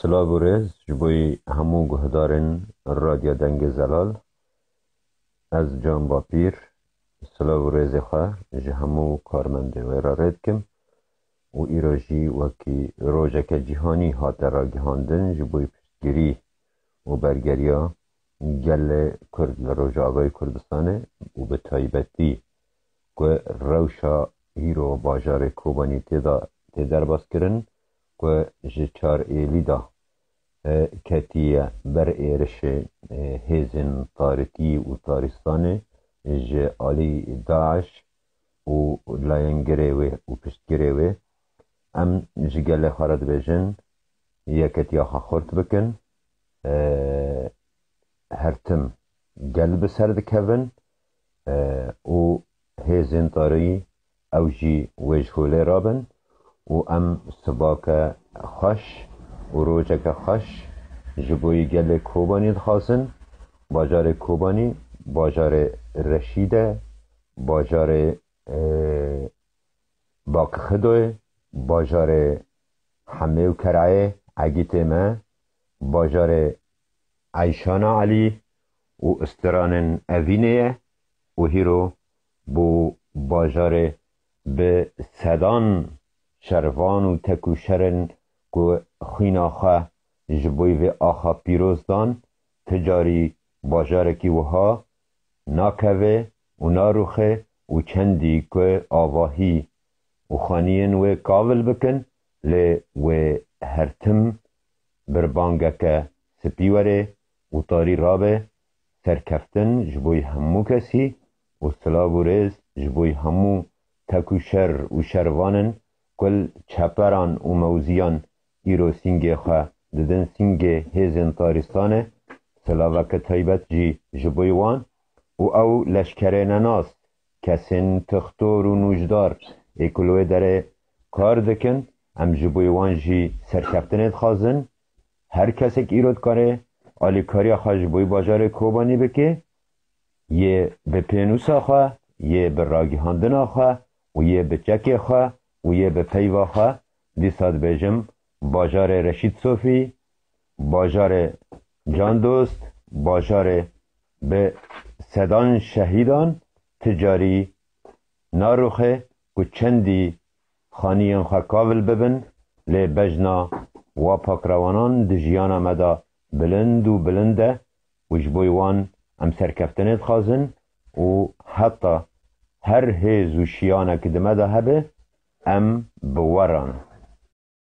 سلاو و رز جبوی همو گهدارن رادیو دنگ زلال از جان باپیر سلاو و رز خواه جه همو کارمنده و را رد کم و ایراجی وکی روژک جهانی هات را گهاندن جبوی پشتگیری و برگریا گل کرد لروجاوی کردستانه و به تایبتی که روشا هیرو باجار کوبانی تیدر باز کرن که جه چار ایلی دا کتیه بر ایرش هیزن تارکی و تارستانه جه آلی داعش و لاینگره و پشتگره ام جگل خارد بجن یکتیا خورد بکن هرتم گل بسرد کون و هیزن تاری او جی وجهوله رابن و ام سباک خوش و روژک خوش جبوی گل کوبانی دخوازن باجار کوبانی باجار رشیده باجار باکخدوه باجار حمه و کرعه عگیت ما باجار عیشانا علی و استران اوینه و هیرو بو باجار به صدان شروان و تکو شرن که خین آخه جبوی و آخه پیروز دان تجاری باجار کی وها ناکوه و ناروخه و چندی که آواهی و خانین و کاول بکن لی و هرتم بربانگه که سپیوره و تاری رابه سرکفتن جبوی همو کسی و سلاو و رز جبوی همو تکو شر و شروانن کل چپران و موزیان ایرو سینگه خواه ددن سینگه هیزن تارستانه سلاوک تایبت جی جبوی وان و او لشکره نناس کسین تختور و نوجدار ایکلوه داره کار دکن ام جبوی وان جی سرکفتنت خوازن هر کسی که ایرود کاره آلی کاری خواه جبوی باجار کوبانی بکه یه به پینوسا خواه یه به راگی هاندنا خواه و یه به چکی خواه و یه به پیوا خواه دیساد بیجم باجار رشید صوفی باجار جان دوست باجار به صدان شهیدان تجاری ناروخه و چندی خانیان خواه کاول ببن لی بجنا و پاکروانان دجیان مدا بلند و بلنده و جبوی وان ام سرکفتنت خوازن و حتی هر هیز و شیانه که دمده هبه ام بوران